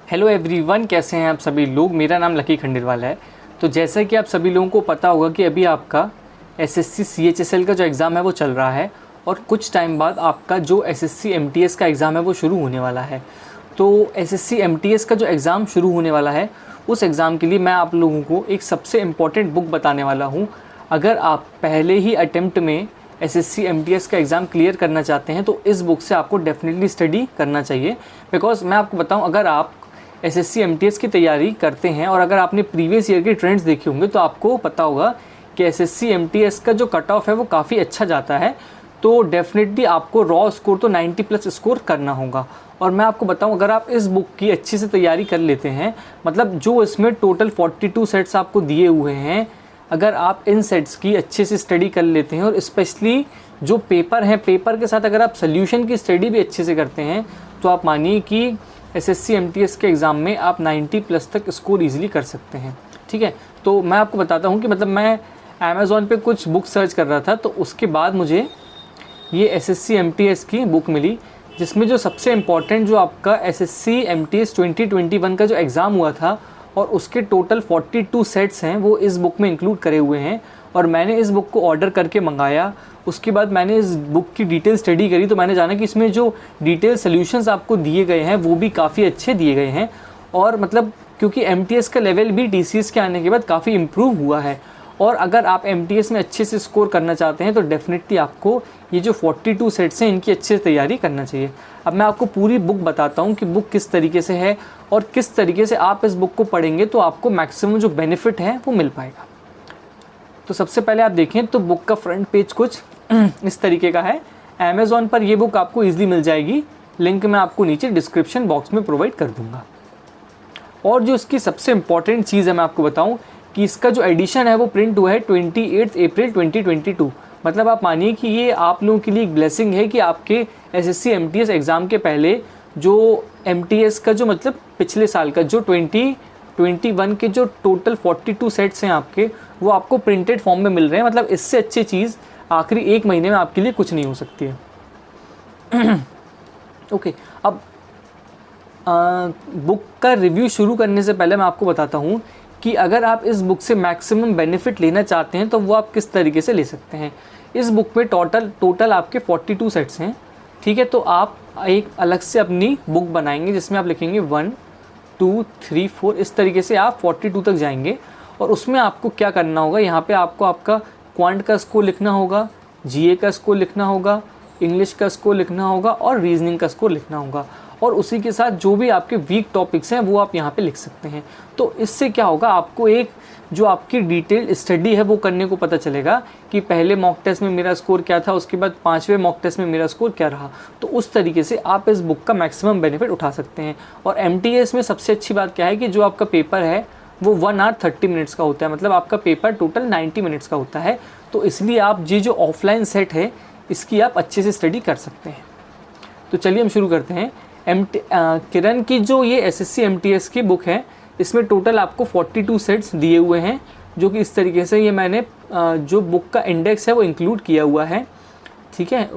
Hello everyone, कैसे हैं आप सभी लोग। मेरा नाम लकी खंडेलवाल है। तो जैसा कि आप सभी लोगों को पता होगा कि अभी आपका एसएससी सीएचएसएल का जो एग्ज़ाम है वो चल रहा है और कुछ टाइम बाद आपका जो एसएससी एमटीएस का एग्ज़ाम है वो शुरू होने वाला है। तो एसएससी एमटीएस का जो एग्ज़ाम शुरू होने वाला है उस एग्ज़ाम के लिए मैं आप लोगों को एक सबसे इम्पॉर्टेंट बुक बताने वाला हूँ। अगर आप पहले ही अटेम्प्ट में एसएससी एमटीएस का एग्ज़ाम क्लियर करना चाहते हैं तो इस बुक से आपको डेफिनेटली स्टडी करना चाहिए। बिकॉज मैं आपको बताऊं, अगर आप एसएससी एमटीएस की तैयारी करते हैं और अगर आपने प्रीवियस ईयर के ट्रेंड्स देखे होंगे तो आपको पता होगा कि एसएससी एमटीएस का जो कट ऑफ है वो काफ़ी अच्छा जाता है। तो डेफिनेटली आपको रॉ स्कोर तो 90 प्लस स्कोर करना होगा। और मैं आपको बताऊं, अगर आप इस बुक की अच्छे से तैयारी कर लेते हैं, मतलब जो इसमें टोटल 42 सेट्स आपको दिए हुए हैं, अगर आप इन सेट्स की अच्छे से स्टडी कर लेते हैं और स्पेशली जो पेपर हैं, पेपर के साथ अगर आप सोल्यूशन की स्टडी भी अच्छे से करते हैं तो आप मानिए कि एसएससी एमटीएस के एग्ज़ाम में आप 90 प्लस तक स्कोर ईजिली कर सकते हैं। ठीक है, तो मैं आपको बताता हूँ कि मतलब मैं अमेज़ॉन पे कुछ बुक सर्च कर रहा था तो उसके बाद मुझे ये एसएससी एमटीएस की बुक मिली, जिसमें जो सबसे इम्पॉर्टेंट जो आपका एसएससी एमटीएस 2021 का जो एग्ज़ाम हुआ था और उसके टोटल 42 सेट्स हैं वो इस बुक में इंक्लूड करे हुए हैं। और मैंने इस बुक को ऑर्डर करके मंगाया। उसके बाद मैंने इस बुक की डिटेल स्टडी करी तो मैंने जाना कि इसमें जो डिटेल सॉल्यूशंस आपको दिए गए हैं वो भी काफ़ी अच्छे दिए गए हैं। और मतलब क्योंकि एमटीएस का लेवल भी टीसीएस के आने के बाद काफ़ी इम्प्रूव हुआ है और अगर आप एमटीएस में अच्छे से स्कोर करना चाहते हैं तो डेफिनेटली आपको ये जो 42 सेट्स हैं इनकी अच्छे से तैयारी करना चाहिए। अब मैं आपको पूरी बुक बताता हूँ कि बुक किस तरीके से है और किस तरीके से आप इस बुक को पढ़ेंगे तो आपको मैक्सिमम जो बेनिफिट है वो मिल पाएगा। तो सबसे पहले आप देखें तो बुक का फ्रंट पेज कुछ इस तरीके का है। अमेज़ॉन पर ये बुक आपको ईजिली मिल जाएगी, लिंक मैं आपको नीचे डिस्क्रिप्शन बॉक्स में प्रोवाइड कर दूंगा। और जो इसकी सबसे इम्पॉर्टेंट चीज़ है मैं आपको बताऊं कि इसका जो एडिशन है वो प्रिंट हुआ है 28 अप्रैल 2022। मतलब आप मानिए कि ये आप लोगों के लिए एक ब्लेसिंग है कि आपके एसएससी एमटीएस एग्ज़ाम के पहले जो एमटीएस का जो मतलब पिछले साल का जो 2021 के जो टोटल 42 सेट्स हैं आपके, वो आपको प्रिंटेड फॉर्म में मिल रहे हैं। मतलब इससे अच्छी चीज़ आखिरी एक महीने में आपके लिए कुछ नहीं हो सकती है। ओके, अब बुक का रिव्यू शुरू करने से पहले मैं आपको बताता हूँ कि अगर आप इस बुक से मैक्सिमम बेनिफिट लेना चाहते हैं तो वो आप किस तरीके से ले सकते हैं। इस बुक में टोटल आपके 42 सेट्स हैं। ठीक है, तो आप एक अलग से अपनी बुक बनाएंगे जिसमें आप लिखेंगे 1 2 3 4, इस तरीके से आप 42 तक जाएंगे। और उसमें आपको क्या करना होगा, यहाँ पे आपको आपका क्वांट का स्कोर लिखना होगा, जीए का स्कोर लिखना होगा, इंग्लिश का स्कोर लिखना होगा और रीजनिंग का स्कोर लिखना होगा। और उसी के साथ जो भी आपके वीक टॉपिक्स हैं वो आप यहाँ पे लिख सकते हैं। तो इससे क्या होगा, आपको एक जो आपकी डिटेल स्टडी है वो करने को पता चलेगा कि पहले मॉक टेस्ट में मेरा स्कोर क्या था, उसके बाद 5वें मॉक टेस्ट में मेरा स्कोर क्या रहा। तो उस तरीके से आप इस बुक का मैक्सिमम बेनिफिट उठा सकते हैं। और एमटीएस में सबसे अच्छी बात क्या है कि जो आपका पेपर है वो 1 आवर 30 मिनट्स का होता है। मतलब आपका पेपर टोटल 90 मिनट्स का होता है। तो इसलिए आप ये जो ऑफलाइन सेट है इसकी आप अच्छे से स्टडी कर सकते हैं। तो चलिए हम शुरू करते हैं। किरण की जो ये एसएससी एमटीएस की बुक है इसमें टोटल आपको 42 सेट्स दिए हुए हैं, जो कि इस तरीके से ये मैंने जो बुक का इंडेक्स है वो इंक्लूड किया हुआ है। ठीक है,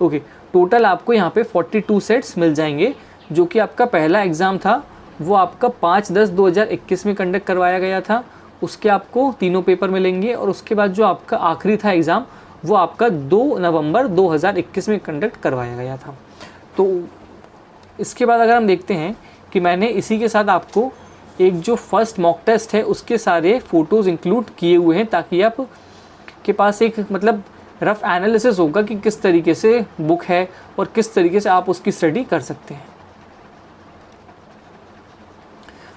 ओके, टोटल आपको यहाँ पे 42 सेट्स मिल जाएंगे। जो कि आपका पहला एग्ज़ाम था वो आपका 5/10/2021 में कंडक्ट करवाया गया था, उसके आपको तीनों पेपर मिलेंगे। और उसके बाद जो आपका आखिरी था एग्ज़ाम वो आपका 2 नवंबर 2021 में कंडक्ट करवाया गया था। तो इसके बाद अगर हम देखते हैं कि मैंने इसी के साथ आपको एक जो फर्स्ट मॉक टेस्ट है उसके सारे फ़ोटोज़ इंक्लूड किए हुए हैं, ताकि आप के पास एक मतलब रफ़ एनालिसिस होगा कि किस तरीके से बुक है और किस तरीके से आप उसकी स्टडी कर सकते हैं।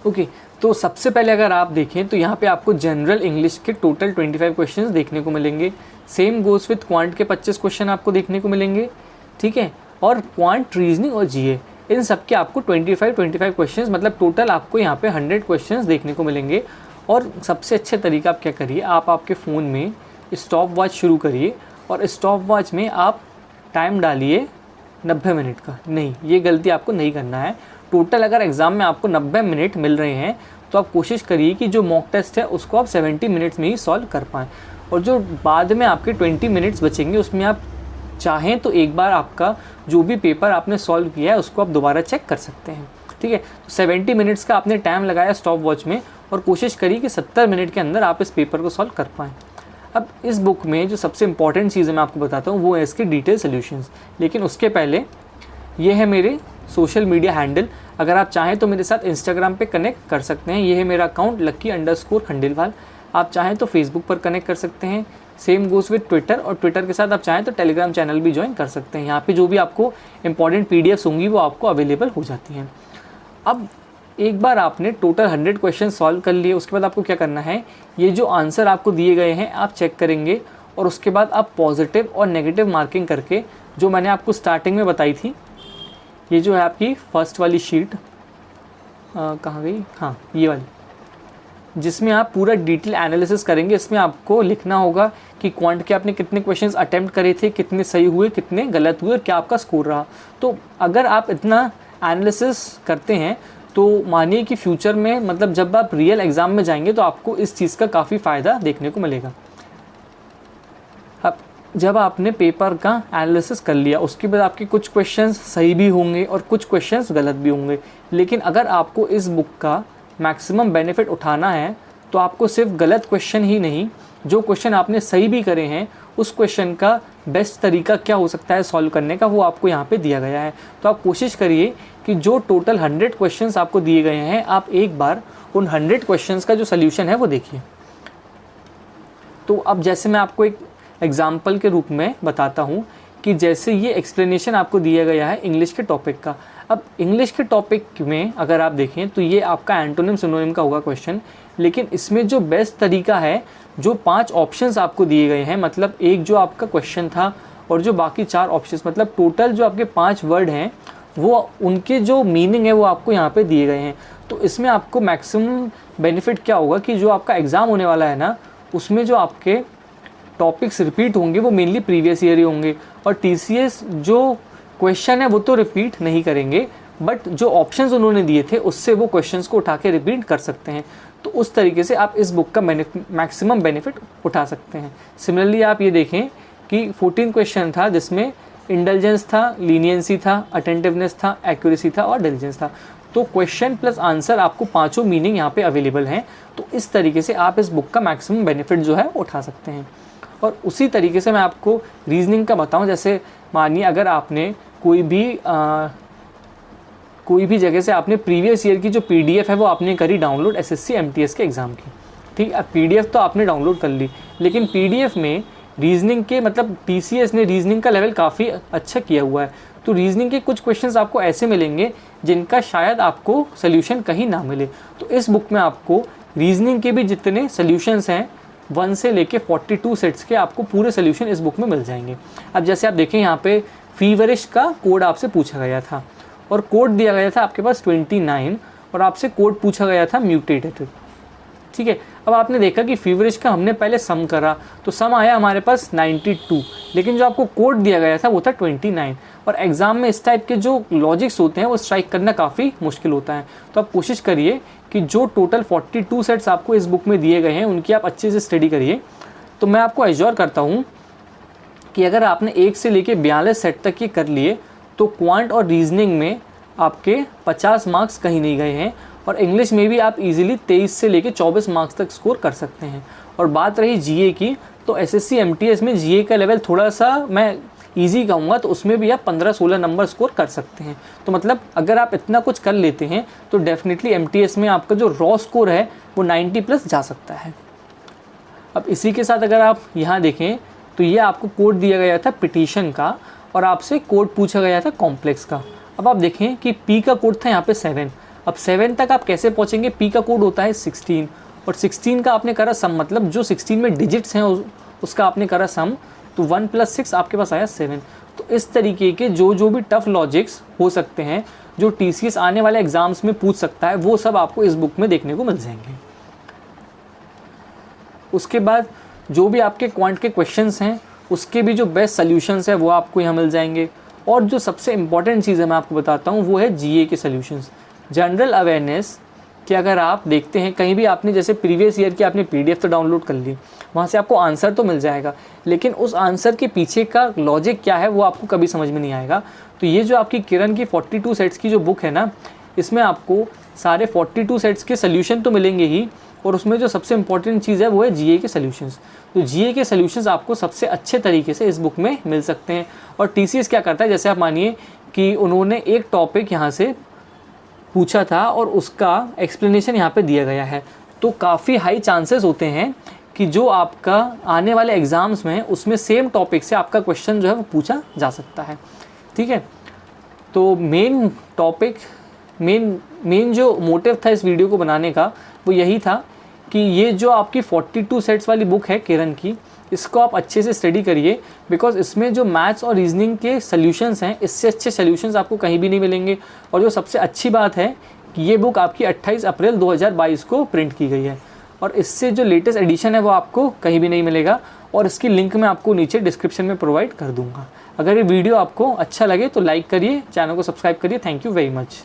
ओके, तो सबसे पहले अगर आप देखें तो यहाँ पे आपको जनरल इंग्लिश के टोटल 25 क्वेश्चंस देखने को मिलेंगे। सेम गोज़ विथ क्वांट के 25 क्वेश्चन आपको देखने को मिलेंगे। ठीक है, और क्वांट, रीजनिंग और जीए इन सब के आपको 25 क्वेश्चंस, मतलब टोटल आपको यहाँ पे 100 क्वेश्चंस देखने को मिलेंगे। और सबसे अच्छे तरीका आप क्या करिए, आप आपके फ़ोन में स्टॉप वॉच शुरू करिए और स्टॉप वॉच में आप टाइम डालिए 90 मिनट का। नहीं, ये गलती आपको नहीं करना है। टोटल अगर एग्ज़ाम में आपको 90 मिनट मिल रहे हैं तो आप कोशिश करिए कि जो मॉक टेस्ट है उसको आप 70 मिनट्स में ही सॉल्व कर पाएँ। और जो बाद में आपके 20 मिनट्स बचेंगे उसमें आप चाहें तो एक बार आपका जो भी पेपर आपने सॉल्व किया है उसको आप दोबारा चेक कर सकते हैं। ठीक है, तो 70 मिनट्स का आपने टाइम लगाया स्टॉप वॉच में और कोशिश करिए कि 70 मिनट के अंदर आप इस पेपर को सॉल्व कर पाएँ। अब इस बुक में जो सबसे इंपॉर्टेंट चीज़ मैं आपको बताता हूँ वो है इसके डिटेल सॉल्यूशंस। लेकिन उसके पहले ये है मेरे सोशल मीडिया हैंडल, अगर आप चाहें तो मेरे साथ इंस्टाग्राम पे कनेक्ट कर सकते हैं। ये है मेरा अकाउंट lucky_खंडेलवाल। आप चाहें तो फेसबुक पर कनेक्ट कर सकते हैं, सेम गोज़ विद ट्विटर, और ट्विटर के साथ आप चाहें तो टेलीग्राम चैनल भी ज्वाइन कर सकते हैं। यहाँ पे जो भी आपको इंपॉर्टेंट पीडीएफ्स होंगी वो आपको अवेलेबल हो जाती हैं। अब एक बार आपने टोटल 100 क्वेश्चन सॉल्व कर लिए, उसके बाद आपको क्या करना है, ये जो आंसर आपको दिए गए हैं आप चेक करेंगे और उसके बाद आप पॉजिटिव और नेगेटिव मार्किंग करके, जो मैंने आपको स्टार्टिंग में बताई थी, ये जो है आपकी फर्स्ट वाली शीट कहाँ गई, हाँ ये वाली, जिसमें आप पूरा डिटेल एनालिसिस करेंगे। इसमें आपको लिखना होगा कि क्वांट के आपने कितने क्वेश्चंस अटेम्प्ट करे थे, कितने सही हुए, कितने गलत हुए और क्या आपका स्कोर रहा। तो अगर आप इतना एनालिसिस करते हैं तो मानिए कि फ्यूचर में, मतलब जब आप रियल एग्ज़ाम में जाएंगे तो आपको इस चीज़ का काफ़ी फ़ायदा देखने को मिलेगा। अब जब आपने पेपर का एनालिसिस कर लिया उसके बाद आपके कुछ क्वेश्चंस सही भी होंगे और कुछ क्वेश्चंस गलत भी होंगे, लेकिन अगर आपको इस बुक का मैक्सिमम बेनिफिट उठाना है तो आपको सिर्फ गलत क्वेश्चन ही नहीं, जो क्वेश्चन आपने सही भी करे हैं उस क्वेश्चन का बेस्ट तरीका क्या हो सकता है सॉल्व करने का, वो आपको यहाँ पे दिया गया है। तो आप कोशिश करिए कि जो टोटल 100 क्वेश्चंस आपको दिए गए हैं आप एक बार उन 100 क्वेश्चंस का जो सल्यूशन है वो देखिए। तो अब जैसे मैं आपको एक एग्जाम्पल के रूप में बताता हूँ कि जैसे ये एक्सप्लेनेशन आपको दिया गया है इंग्लिश के टॉपिक का। अब इंग्लिश के टॉपिक में अगर आप देखें तो ये आपका एंटोनिम सिनोनिम का होगा क्वेश्चन, लेकिन इसमें जो बेस्ट तरीका है, जो 5 ऑप्शंस आपको दिए गए हैं, मतलब एक जो आपका क्वेश्चन था और जो बाकी 4 ऑप्शंस, मतलब टोटल जो आपके 5 वर्ड हैं वो उनके जो मीनिंग है वो आपको यहाँ पे दिए गए हैं। तो इसमें आपको मैक्सिमम बेनिफिट क्या होगा कि जो आपका एग्ज़ाम होने वाला है ना, उसमें जो आपके टॉपिक्स रिपीट होंगे वो मेनली प्रीवियस ईयर ही होंगे, और टीसीएस जो क्वेश्चन है वो तो रिपीट नहीं करेंगे, बट जो ऑप्शंस उन्होंने दिए थे उससे वो क्वेश्चंस को उठा के रिपीट कर सकते हैं। तो उस तरीके से आप इस बुक का मैक्सिमम बेनिफिट उठा सकते हैं। सिमिलरली आप ये देखें कि 14 क्वेश्चन था जिसमें इंटेलिजेंस था, लीनियंसी था, अटेंटिवनेस था, एक्यूरेसी था और डिलिजेंस था। तो क्वेश्चन प्लस आंसर आपको पाँचों मीनिंग यहाँ पे अवेलेबल हैं। तो इस तरीके से आप इस बुक का मैक्सिमम बेनिफिट जो है उठा सकते हैं। और उसी तरीके से मैं आपको रीजनिंग का बताऊं, जैसे मानिए अगर आपने कोई भी जगह से आपने प्रीवियस ईयर की जो पीडीएफ है वो आपने करी डाउनलोड एसएससी एमटीएस के एग्ज़ाम की, ठीक। अब पीडीएफ तो आपने डाउनलोड कर ली, लेकिन पीडीएफ में रीजनिंग के, मतलब टीसीएस ने रीजनिंग का लेवल काफ़ी अच्छा किया हुआ है। तो रीजनिंग के कुछ क्वेश्चंस आपको ऐसे मिलेंगे जिनका शायद आपको सोल्यूशन कहीं ना मिले। तो इस बुक में आपको रीजनिंग के भी जितने सोल्यूशंस हैं 1 से लेके 42 सेट्स के आपको पूरे सोल्यूशन इस बुक में मिल जाएंगे। अब जैसे आप देखें यहाँ पे फीवरिश का कोड आपसे पूछा गया था और कोड दिया गया था आपके पास 29 और आपसे कोड पूछा गया था म्यूटेटेड, ठीक है। अब आपने देखा कि फीवरिश का हमने पहले सम करा तो सम आया हमारे पास 92, लेकिन जो आपको कोड दिया गया था वो था 29। और एग्ज़ाम में इस टाइप के जो लॉजिक्स होते हैं वो स्ट्राइक करना काफ़ी मुश्किल होता है। तो आप कोशिश करिए कि जो टोटल 42 सेट्स आपको इस बुक में दिए गए हैं उनकी आप अच्छे से स्टडी करिए। तो मैं आपको एश्योर करता हूँ कि अगर आपने 1 से लेके 42 सेट तक ये कर लिए तो क्वांट और रीजनिंग में आपके 50 मार्क्स कहीं नहीं गए हैं, और इंग्लिश में भी आप इजीली 23 से लेके 24 मार्क्स तक स्कोर कर सकते हैं। और बात रही जीए की, तो एसएससी एमटीएस में जीए का लेवल थोड़ा सा मैं ईजी कहूँगा, तो उसमें भी आप 15-16 नंबर स्कोर कर सकते हैं। तो मतलब अगर आप इतना कुछ कर लेते हैं तो डेफिनेटली एमटीएस में आपका जो रॉ स्कोर है वो 90+ जा सकता है। अब इसी के साथ अगर आप यहाँ देखें तो ये आपको कोड दिया गया था पिटीशन का और आपसे कोड पूछा गया था कॉम्प्लेक्स का। अब आप देखें कि पी का कोड था यहाँ पे 7। अब 7 तक आप कैसे पहुँचेंगे, पी का कोड होता है 16 और 16 का आपने करा सम, मतलब जो 16 में डिजिट्स हैं उसका आपने करा सम, तो 1 + 6 आपके पास आया 7। तो इस तरीके के जो भी टफ लॉजिक्स हो सकते हैं जो टीसीएस आने वाले एग्जाम्स में पूछ सकता है वो सब आपको इस बुक में देखने को मिल जाएंगे। उसके बाद जो भी आपके क्वांट के क्वेश्चंस हैं उसके भी जो बेस्ट सॉल्यूशंस है वो आपको यहाँ मिल जाएंगे। और जो सबसे इम्पॉर्टेंट चीज़ है मैं आपको बताता हूँ वो है जीए के सॉल्यूशंस। जनरल अवेयरनेस कि अगर आप देखते हैं कहीं भी आपने जैसे प्रीवियस ईयर की आपने पीडीएफ तो डाउनलोड कर ली, वहाँ से आपको आंसर तो मिल जाएगा, लेकिन उस आंसर के पीछे का लॉजिक क्या है वो आपको कभी समझ में नहीं आएगा। तो ये जो आपकी किरण की 42 सेट्स की जो बुक है ना, इसमें आपको सारे 42 सेट्स के सोल्यूशन तो मिलेंगे ही, और उसमें जो सबसे इंपॉर्टेंट चीज़ है वो है जीए के सोल्यूशंस। तो जीए के सोल्यूशंस आपको सबसे अच्छे तरीके से इस बुक में मिल सकते हैं। और टीसीएस क्या करता है, जैसे आप मानिए कि उन्होंने एक टॉपिक यहाँ से पूछा था और उसका एक्सप्लेनेशन यहाँ पे दिया गया है, तो काफ़ी हाई चांसेस होते हैं कि जो आपका आने वाले एग्ज़ाम्स में उसमें सेम टॉपिक से आपका क्वेश्चन जो है वो पूछा जा सकता है। ठीक है, तो मेन टॉपिक मेन जो मोटिव था इस वीडियो को बनाने का वो यही था कि ये जो आपकी 42 सेट्स वाली बुक है किरण की, इसको आप अच्छे से स्टडी करिए, बिकॉज इसमें जो मैथ्स और रीजनिंग के सॉल्यूशंस हैं, इससे अच्छे सॉल्यूशंस आपको कहीं भी नहीं मिलेंगे। और जो सबसे अच्छी बात है कि ये बुक आपकी 28 अप्रैल 2022 को प्रिंट की गई है, और इससे जो लेटेस्ट एडिशन है वो आपको कहीं भी नहीं मिलेगा, और इसकी लिंक मैं आपको नीचे डिस्क्रिप्शन में प्रोवाइड कर दूँगा। अगर ये वीडियो आपको अच्छा लगे तो लाइक करिए, चैनल को सब्सक्राइब करिए। Thank you very much.